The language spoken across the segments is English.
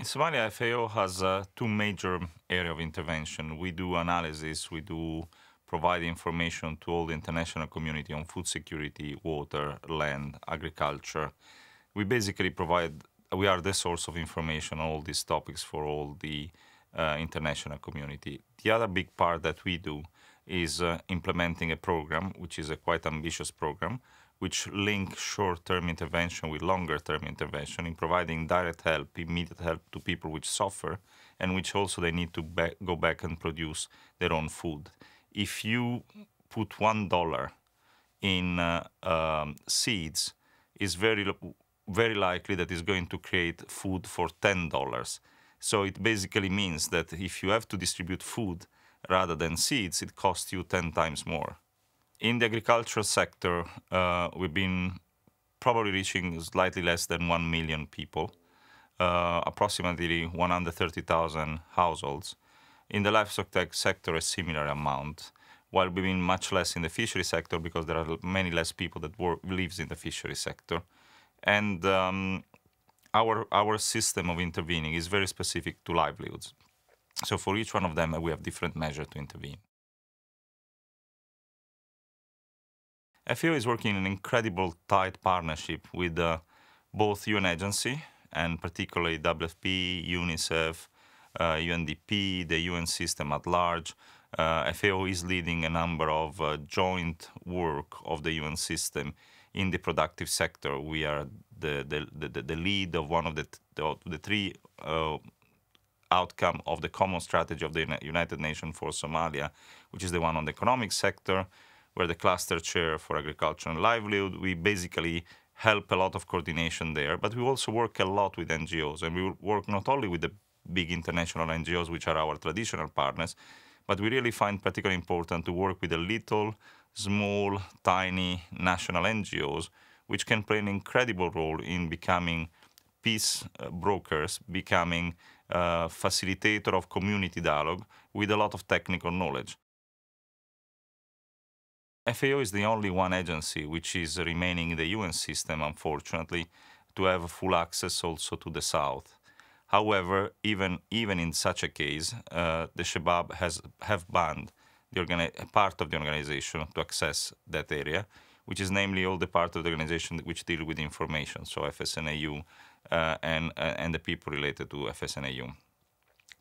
In Somalia, FAO has two major areas of intervention. We do analysis, we do provide information to all the international community on food security, water, land, agriculture. We basically we are the source of information on all these topics for all the international community. The other big part that we do is implementing a program, which is a quite ambitious program, which link short-term intervention with longer-term intervention in providing direct help, immediate help to people which suffer, and which also they need to go back and produce their own food. If you put $1 in seeds, it's very likely that it's going to create food for $10. So it basically means that if you have to distribute food rather than seeds, it costs you 10 times more. In the agricultural sector, we've been probably reaching slightly less than 1 million people, approximately 130,000 households. In the livestock sector, a similar amount, while we've been much less in the fishery sector because there are many less people that lives in the fishery sector. And our system of intervening is very specific to livelihoods. So for each one of them, we have different measures to intervene. FAO is working in an incredible tight partnership with both UN agency, and particularly WFP, UNICEF, UNDP, the UN system at large. FAO is leading a number of joint work of the UN system in the productive sector. We are the lead of one of the three outcome of the common strategy of the United Nations for Somalia, which is the one on the economic sector. We're the cluster chair for agriculture and livelihood. We basically help a lot of coordination there, but we also work a lot with NGOs, and we work not only with the big international NGOs, which are our traditional partners, but we really find particularly important to work with the little, small, tiny national NGOs, which can play an incredible role in becoming peace brokers, becoming facilitator of community dialogue with a lot of technical knowledge. FAO is the only one agency which is remaining in the UN system, unfortunately, to have full access also to the south. However, even in such a case, the Shabab have banned part of the organization to access that area, which is namely all the part of the organization which deal with information, so FSNAU and the people related to FSNAU.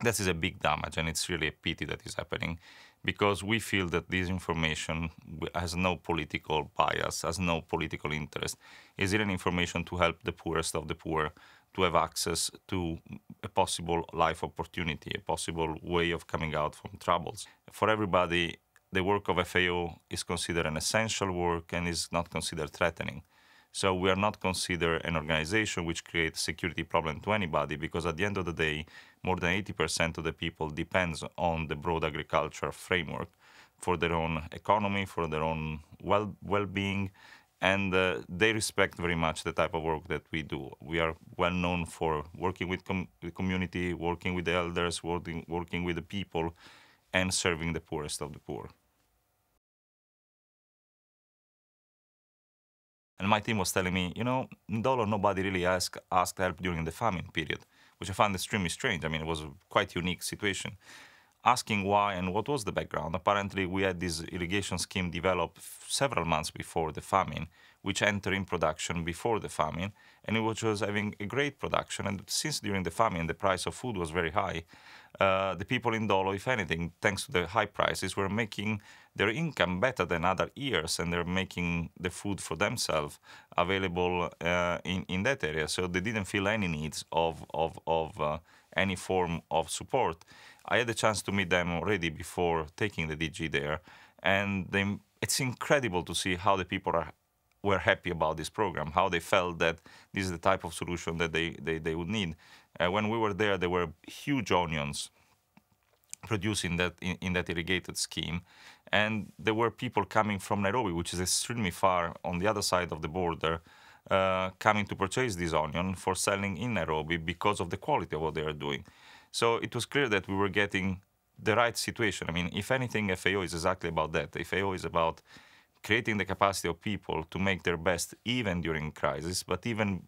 This is a big damage, and it's really a pity that is happening, because we feel that this information has no political bias, has no political interest. Is it an information to help the poorest of the poor to have access to a possible life opportunity, a possible way of coming out from troubles? For everybody, the work of FAO is considered an essential work and is not considered threatening. So we are not considered an organization which creates security problem to anybody, because at the end of the day, more than 80% of the people depends on the broad agriculture framework for their own economy, for their own well-being, and they respect very much the type of work that we do. We are well known for working with the community, working with the elders, working with the people, and serving the poorest of the poor. And my team was telling me, in Dholow, nobody really asked help during the famine period, which I found extremely strange. I mean, it was a quite unique situation. Asking why and what was the background, apparently we had this irrigation scheme developed several months before the famine, which entered in production before the famine, and it was having a great production. And since during the famine the price of food was very high, the people in Dholow, if anything, thanks to the high prices, were making their income better than other years, and they're making the food for themselves available in that area. So they didn't feel any needs of any form of support. I had the chance to meet them already before taking the DG there, and it's incredible to see how the people were happy about this program, how they felt that this is the type of solution that they would need. When we were there were huge onions produced in that irrigated scheme, and there were people coming from Nairobi, which is extremely far on the other side of the border, coming to purchase this onion for selling in Nairobi because of the quality of what they are doing. So it was clear that we were getting the right situation. I mean, if anything, FAO is exactly about that. FAO is about creating the capacity of people to make their best even during crisis, but even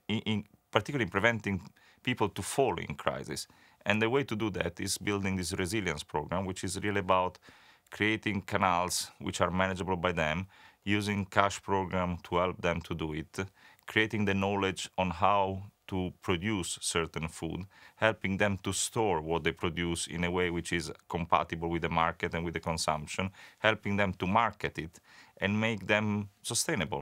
in particularly preventing people to fall in crisis. And the way to do that is building this resilience program, which is really about creating canals which are manageable by them, using cash program to help them to do it, creating the knowledge on how to produce certain food, helping them to store what they produce in a way which is compatible with the market and with the consumption, helping them to market it and make them sustainable.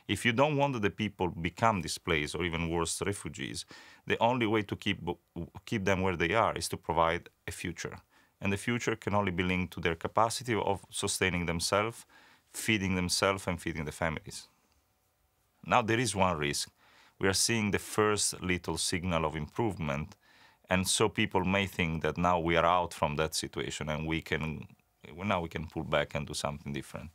If you don't want that the people become displaced or even worse, refugees, the only way to keep them where they are is to provide a future. And the future can only be linked to their capacity of sustaining themselves, feeding themselves, and feeding the families. Now, there is one risk. We are seeing the first little signal of improvement, and so people may think that now we are out from that situation and now we can pull back and do something different.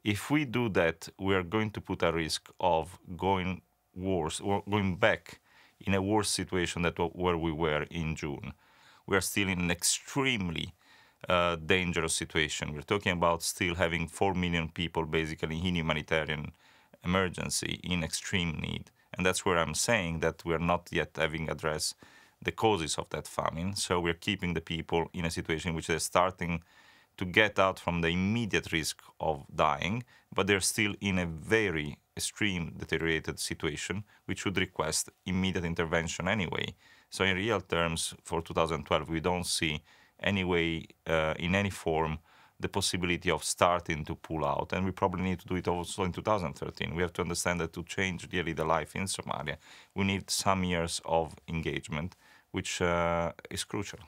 If we do that, we are going to put a risk of going worse or going back in a worse situation than where we were in June. We are still in an extremely dangerous situation. We're talking about still having 4 million people basically in humanitarian emergency, in extreme need. And that's where I'm saying that we're not yet having addressed the causes of that famine. So we're keeping the people in a situation in which they're starting to get out from the immediate risk of dying, but they're still in a very extreme deteriorated situation, which would request immediate intervention anyway. So in real terms, for 2012, we don't see any way, in any form, the possibility of starting to pull out, and we probably need to do it also in 2013. We have to understand that to change really the life in Somalia, we need some years of engagement, which is crucial.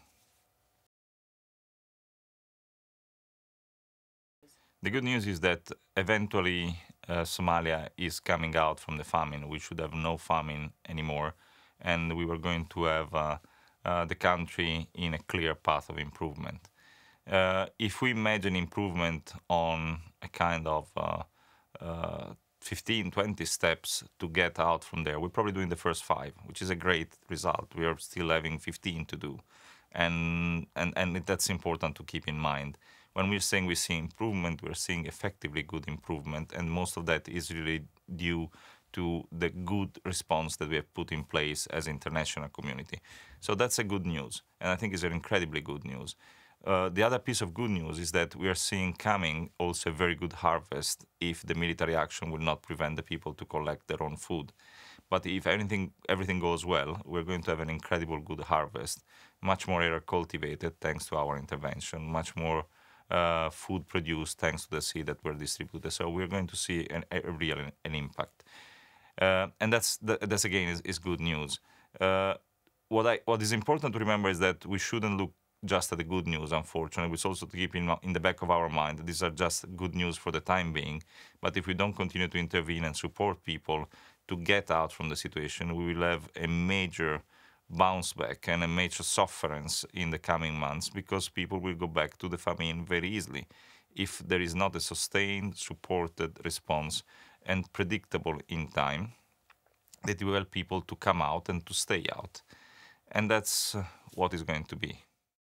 The good news is that eventually Somalia is coming out from the famine. We should have no famine anymore, and we were going to have the country in a clear path of improvement. If we imagine improvement on a kind of 15, 20 steps to get out from there, we're probably doing the first 5, which is a great result. We are still having 15 to do. And that's important to keep in mind. When we're saying we see improvement, we're seeing effectively good improvement, and most of that is really due to the good response that we have put in place as international community. So that's a good news, and I think it's an incredibly good news. The other piece of good news is that we are seeing coming also a very good harvest if the military action will not prevent the people to collect their own food. But if everything goes well, we're going to have an incredible good harvest, much more area cultivated thanks to our intervention, much more food produced thanks to the seed that were distributed. So we're going to see a real impact. And that's again is good news. What is important to remember is that we shouldn't look just at the good news, unfortunately. It's also to keep in the back of our mind that these are just good news for the time being. But if we don't continue to intervene and support people to get out from the situation, we will have a major bounce back and a major sufferance in the coming months, because people will go back to the famine very easily if there is not a sustained, supported response and predictable in time that will help people to come out and to stay out. And that's what is going to be.